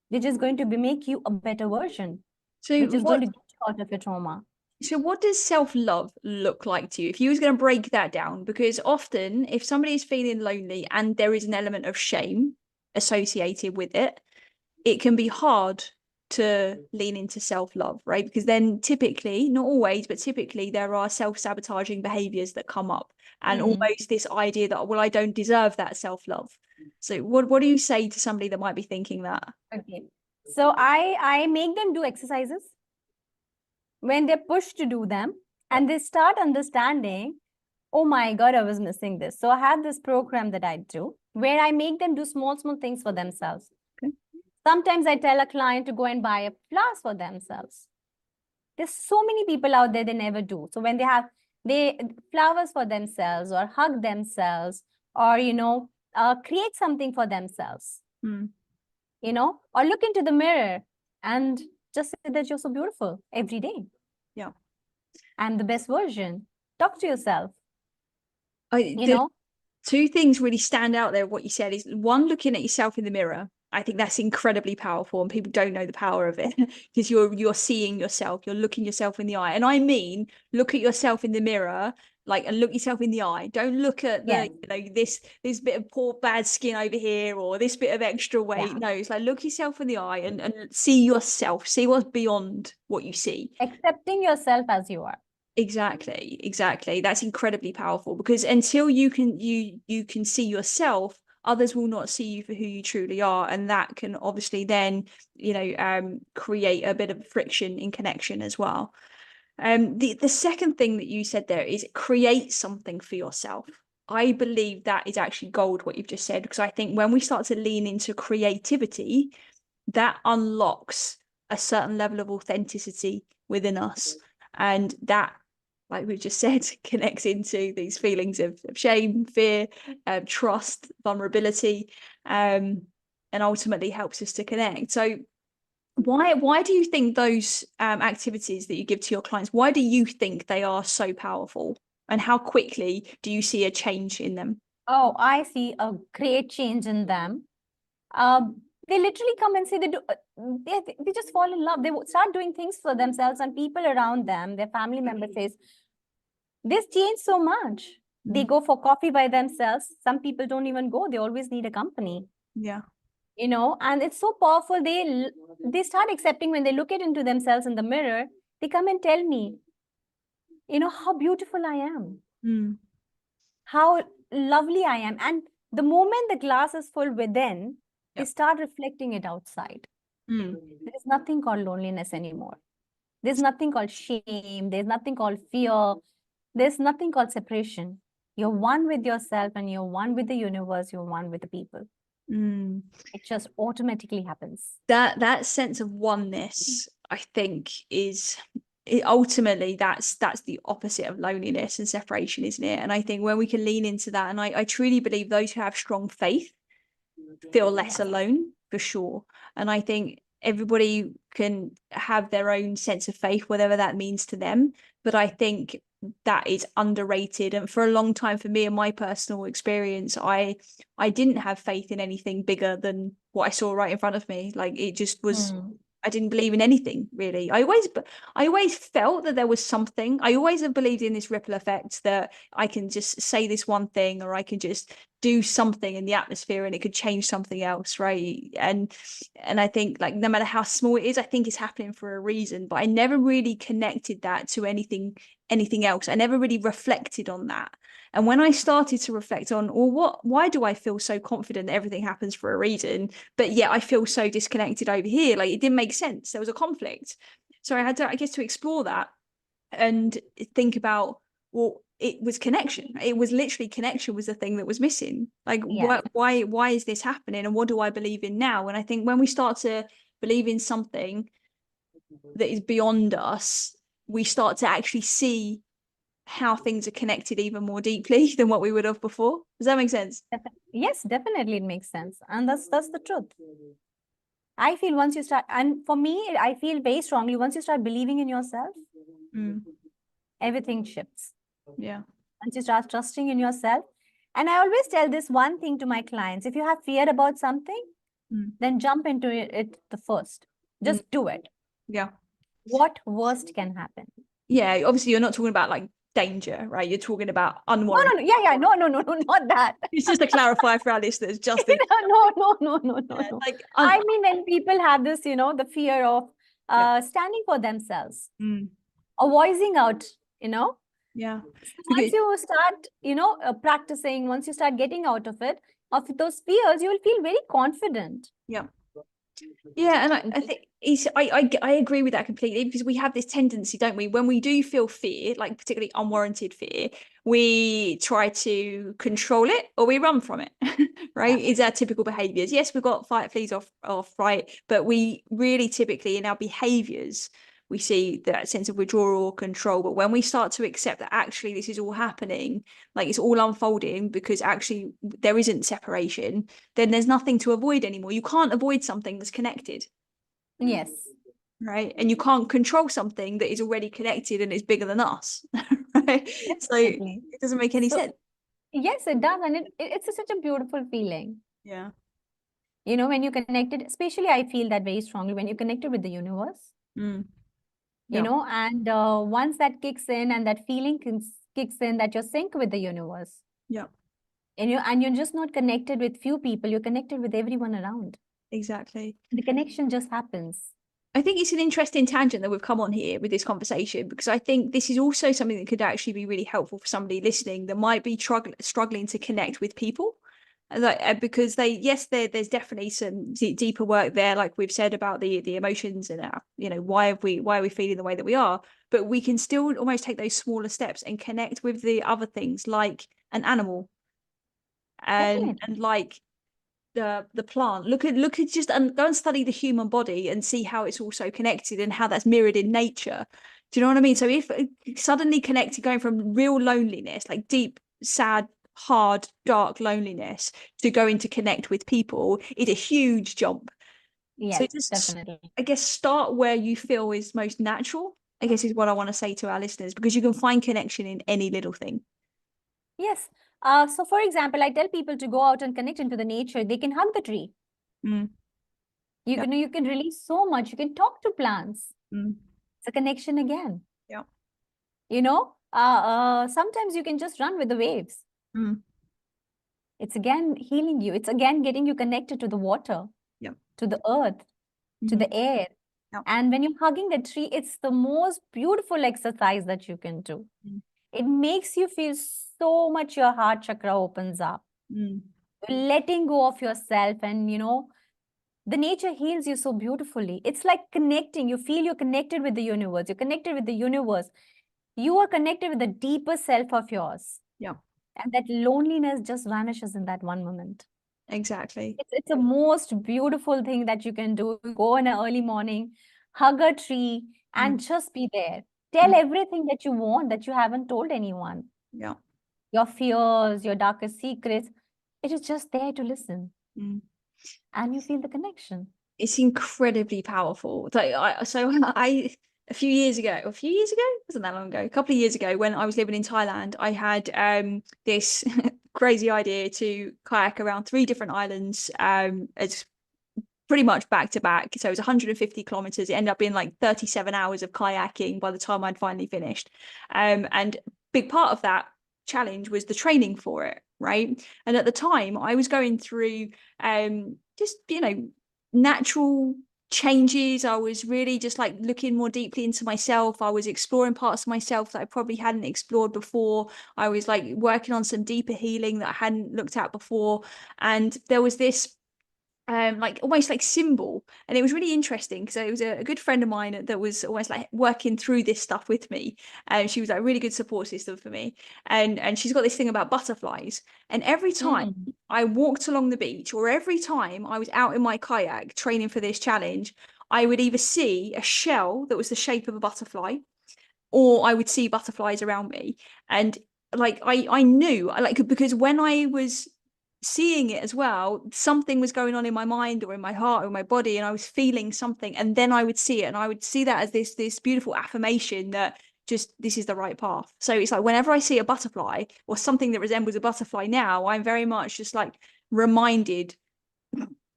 Which is going to make you a better version. So which is going to get you out of your trauma. So what does self-love look like to you? If you was going to break that down, because often if somebody is feeling lonely and there is an element of shame associated with it, it can be hard to lean into self-love, right? Because then typically, not always, but typically there are self-sabotaging behaviors that come up, and almost this idea that, well, I don't deserve that self-love. So what do you say to somebody that might be thinking that? Okay. So I make them do exercises when they're pushed to do them, and they start understanding, oh my God, I was missing this. So I have this program that I do where I make them do small things for themselves. Sometimes I tell a client to go and buy a flowers for themselves. There's so many people out there, they never do. So when they flowers for themselves, or hug themselves, or, create something for themselves, or look into the mirror and just say that you're so beautiful every day. I'm the best version. Talk to yourself. Two things really stand out there. What you said is, one, looking at yourself in the mirror. I think that's incredibly powerful, and people don't know the power of it because you're seeing yourself, you're looking yourself in the eye. And I mean, look at yourself in the mirror, and look yourself in the eye. Don't look at this bit of poor bad skin over here, or this bit of extra weight. No, it's like, look yourself in the eye and see yourself, see what's beyond what you see. Accepting yourself as you are. Exactly. That's incredibly powerful, because until you can see yourself, others will not see you for who you truly are, and that can obviously then create a bit of friction in connection as well. The second thing that you said there is create something for yourself. I believe that is actually gold, what you've just said, because I think when we start to lean into creativity, that unlocks a certain level of authenticity within us, and that, like we've just said, connects into these feelings of shame, fear, trust, vulnerability, and ultimately helps us to connect. So why do you think those activities that you give to your clients, why do you think they are so powerful, and how quickly do you see a change in them? Oh, I see a great change in them. They literally come and say they just fall in love. They start doing things for themselves, and people around them, their family members says, this changed so much. They go for coffee by themselves. Some people don't even go. They always need a company. And it's so powerful. They start accepting when they look into themselves in the mirror. They come and tell me, how beautiful I am, how lovely I am. And the moment the glass is full within, they start reflecting it outside. There's nothing called loneliness anymore. There's nothing called shame. There's nothing called fear. There's nothing called separation. You're one with yourself, and you're one with the universe. You're one with the people. It just automatically happens. That sense of oneness, I think, is ultimately that's the opposite of loneliness and separation, isn't it? And I think when we can lean into that, and I truly believe those who have strong faith feel less alone, for sure. And I think everybody can have their own sense of faith, whatever that means to them, but I think that is underrated. And for a long time, for me, in my personal experience, I didn't have faith in anything bigger than what I saw right in front of me. Like, it just was, I didn't believe in anything, really. I always felt that there was something. I always have believed in this ripple effect, that I can just say this one thing, or I can just do something in the atmosphere and it could change something else, right? And I think, like, no matter how small it is, I think it's happening for a reason. But I never really connected that to anything else. I never really reflected on that. And when I started to reflect on, well, why do I feel so confident that everything happens for a reason, but yet I feel so disconnected over here? Like, it didn't make sense. There was a conflict. So I had to, I guess, to explore that and think about, well, it was connection. It was literally connection was the thing that was missing. Like, why is this happening? And what do I believe in now? And I think when we start to believe in something that is beyond us, we start to actually see how things are connected even more deeply than what we would have before. Does that make sense? Yes, definitely it makes sense. And that's the truth. I feel once you start, and for me, I feel very strongly, once you start believing in yourself, everything shifts. Yeah. Once you start trusting in yourself. And I always tell this one thing to my clients: if you have fear about something, then jump into it the first. Just do it. Yeah. What worst can happen? Yeah, obviously you're not talking about like danger, right? You're talking about unwarranted. No, not that. It's just to clarify for our listeners, just the No. like I mean, when people have this, the fear of standing for themselves, or voicing out, Yeah. Once you start, practicing, once you start getting out of it, of those fears, you will feel very confident. Yeah. Yeah, and I think I agree with that completely, because we have this tendency, don't we, when we do feel fear, like particularly unwarranted fear, we try to control it or we run from it, right? It's our typical behaviors. Yes, we've got fight, fleas off, right? But we really typically in our behaviors, we see that sense of withdrawal or control. But when we start to accept that actually this is all happening, like it's all unfolding because actually there isn't separation, then there's nothing to avoid anymore. You can't avoid something that's connected. Yes. Right. And you can't control something that is already connected and is bigger than us. Right. So it doesn't make any sense. Yes, it does. And it's such a beautiful feeling. Yeah. When you're connected, especially I feel that very strongly when you're connected with the universe. And once that kicks in and that feeling kicks in, that you're sync with the universe. Yeah. And you're just not connected with few people, you're connected with everyone around. Exactly. The connection just happens. I think it's an interesting tangent that we've come on here with this conversation, because I think this is also something that could actually be really helpful for somebody listening that might be struggling to connect with people. Because there's definitely some deeper work there, like we've said, about the emotions and why are we feeling the way that we are, but we can still almost take those smaller steps and connect with the other things, like an animal and like the plant. Look at just and go and study the human body and see how it's also connected and how that's mirrored in nature. Do you know what I mean? So if suddenly connected, going from real loneliness, like deep, sad, hard, dark loneliness, to going to connect with people, is a huge jump. Yes, so just definitely. I guess start where you feel is most natural, I guess, is what I want to say to our listeners, because you can find connection in any little thing. Yes. So for example, I tell people to go out and connect into the nature. They can hug the tree. You can release so much. You can talk to plants. It's a connection again. Yeah. Sometimes you can just run with the waves. It's again healing you. It's again getting you connected to the water, to the earth, to the air. And when you're hugging the tree, it's the most beautiful exercise that you can do. It makes you feel so much, your heart chakra opens up. Letting go of yourself, and the nature heals you so beautifully. It's like connecting. You feel you're connected with the universe. You're connected with the universe. You are connected with the deeper self of yours. Yeah. And that loneliness just vanishes in that one moment. Exactly. It's a most beautiful thing that you can do. Go in an early morning, hug a tree, and just be there. Tell everything that you want that you haven't told anyone. Yeah. Your fears, your darkest secrets. It is just there to listen. And you feel the connection. It's incredibly powerful. So I a few years ago, wasn't that long ago, a couple of years ago, when I was living in Thailand, I had this crazy idea to kayak around 3 different islands as pretty much back to back. So it was 150 kilometers. It ended up being like 37 hours of kayaking by the time I'd finally finished. And big part of that challenge was the training for it, right? And at the time, I was going through just, natural changes. I was really just like looking more deeply into myself. I was exploring parts of myself that I probably hadn't explored before. I was like working on some deeper healing that I hadn't looked at before. And there was this like almost like symbol, and it was really interesting because it was a good friend of mine that was almost like working through this stuff with me, and she was like a really good support system for me. And she's got this thing about butterflies, and every time I walked along the beach, or every time I was out in my kayak training for this challenge, I would either see a shell that was the shape of a butterfly, or I would see butterflies around me. And like I knew, like, because when I was seeing it as well, something was going on in my mind or in my heart or in my body, and I was feeling something, and then I would see it, and I would see that as this beautiful affirmation that just this is the right path. So it's like whenever I see a butterfly or something that resembles a butterfly now, I'm very much just like reminded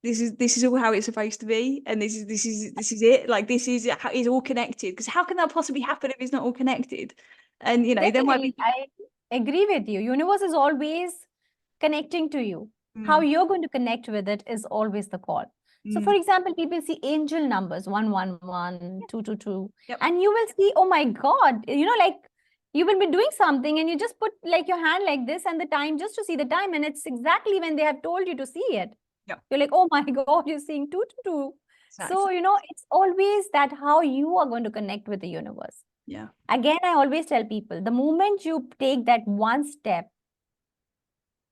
this is all how it's supposed to be, and this is it. Like this is how it's all connected, because how can that possibly happen if it's not all connected? And there might Definitely, be I agree with you. Universe is always connecting to you. How mm, you're going to connect with it is always the call. So, for mm, example, people see angel numbers 111, 222, yep, and you will see, oh my God, like you will be doing something and you just put like your hand like this and the time just to see the time, and it's exactly when they have told you to see it. yep, You're like, oh my God, you're seeing 222. So, exactly, it's always that how you are going to connect with the universe. yeah, Again, I always tell people the moment you take that one step,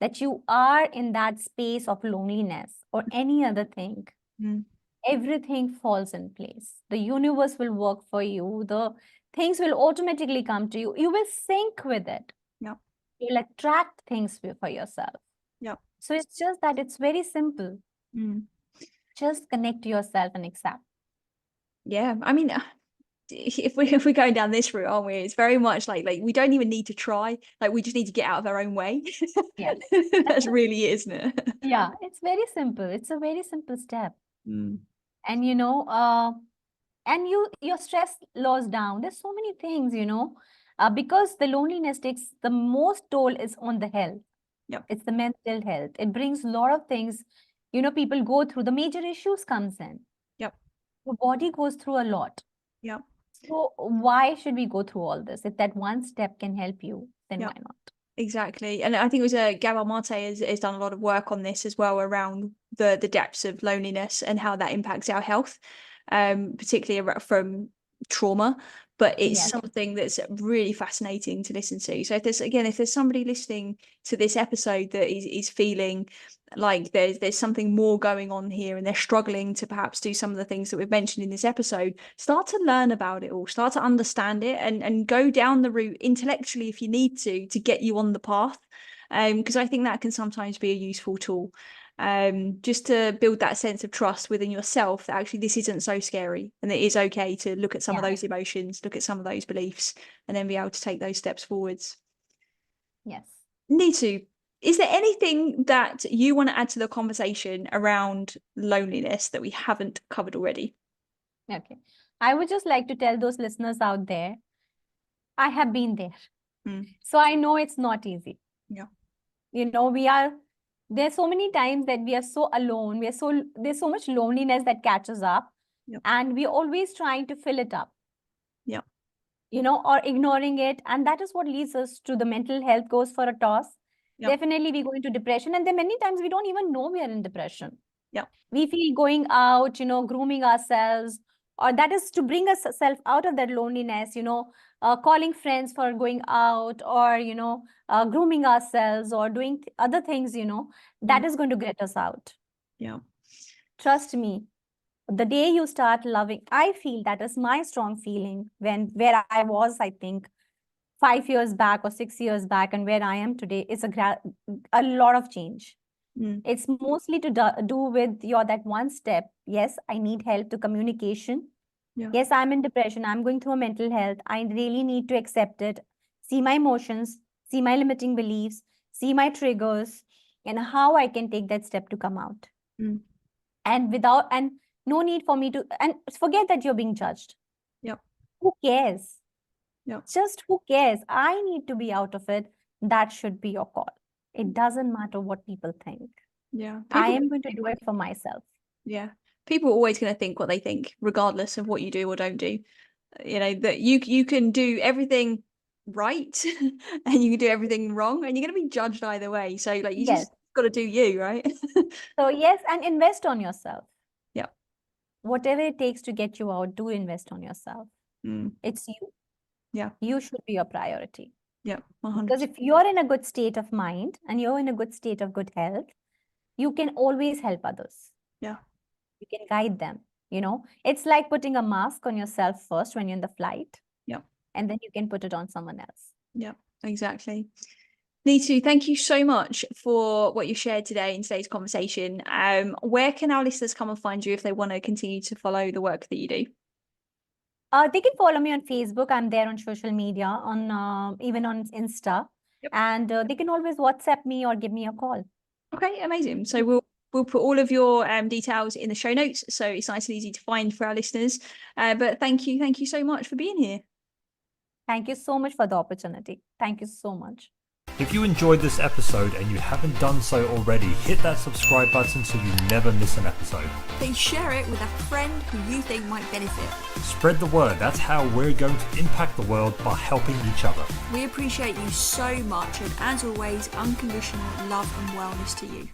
that you are in that space of loneliness or any other thing, mm, everything falls in place. The universe will work for you. The things will automatically come to you. You will sync with it. yep, You'll attract things for yourself. yep, So it's just that it's very simple. mm. Just connect to yourself and accept. Yeah. I mean, if we're going down this route, aren't we? It's very much like we don't even need to try. Like we just need to get out of our own way. Yes. That's really it, isn't it? Yeah, it's very simple. It's a very simple step. Mm, And and your stress lows down. There's so many things, because the loneliness takes the most toll is on the health. yep, It's the mental health. It brings a lot of things, people go through. The major issues comes in. yep, The body goes through a lot. yep, So why should we go through all this? If that one step can help you, then yep. why not? Exactly. And I think it was Gabor Mate has done a lot of work on this as well, around the depths of loneliness and how that impacts our health, particularly from trauma. But it's Yes. something that's really fascinating to listen to. So if there's somebody listening to this episode that is feeling like there's something more going on here, and they're struggling to perhaps do some of the things that we've mentioned in this episode, start to learn about it all, start to understand it, and go down the route intellectually if you need to get you on the path, because I think that can sometimes be a useful tool, just to build that sense of trust within yourself that actually this isn't so scary, and it is okay to look at some of Yeah. those emotions, look at some of those beliefs, and then be able to take those steps forwards. Yes. Neetu, is there anything that you want to add to the conversation around loneliness that we haven't covered already? Okay. I would just like to tell those listeners out there, I have been there. Mm, So I know it's not easy. yeah, There's so many times that we are so alone. There's so much loneliness that catches up, yeah, and we're always trying to fill it up, yeah, or ignoring it. And that is what leads us to the mental health goes for a toss. yeah, Definitely we go into depression. And then many times we don't even know we are in depression. yeah, We feel going out, grooming ourselves, or that is to bring us self out of that loneliness, calling friends for going out, or, grooming ourselves or doing other things, that mm, is going to get us out. yeah, Trust me, The day you start loving, I feel that is my strong feeling where I was, I think, 5 years back or 6 years back, and where I am today is a lot of change. It's mostly to do with that one step. Yes, I need help to communication. Yeah. Yes, I'm in depression. I'm going through a mental health. I really need to accept it, see my emotions, see my limiting beliefs, see my triggers, and how I can take that step to come out. And no need for me to, and forget that you're being judged. Yep. Who cares? Yep. Just who cares? I need to be out of it. That should be your call. It doesn't matter what people think. Yeah. I am going to do it for myself. Yeah. People are always going to think what they think, regardless of what you do or don't do. You know, that you can do everything right and you can do everything wrong, and you're going to be judged either way. So like you just got to do you, right? So yes, and invest on yourself. Yeah. Whatever it takes to get you out, do invest on yourself. It's you. Yeah. You should be your priority. Yeah. 100%. Because if you're in a good state of mind and you're in a good state of good health, you can always help others. Yeah. You can guide them. You know, it's like putting a mask on yourself first when you're in the flight. Yeah. And then you can put it on someone else. Yeah, exactly. Neetu, thank you so much for what you shared today in today's conversation. Where can our listeners come and find you if they want to continue to follow the work that you do? They can follow me on Facebook. I'm there on social media, on even on Insta. Yep. And they can always WhatsApp me or give me a call. Okay, amazing. So we'll put all of your details in the show notes, so it's nice and easy to find for our listeners. But thank you so much for being here. Thank you so much for the opportunity. Thank you so much. If you enjoyed this episode and you haven't done so already, hit that subscribe button so you never miss an episode. Then share it with a friend who you think might benefit. Spread the word. That's how we're going to impact the world, by helping each other. We appreciate you so much, and as always, unconditional love and wellness to you.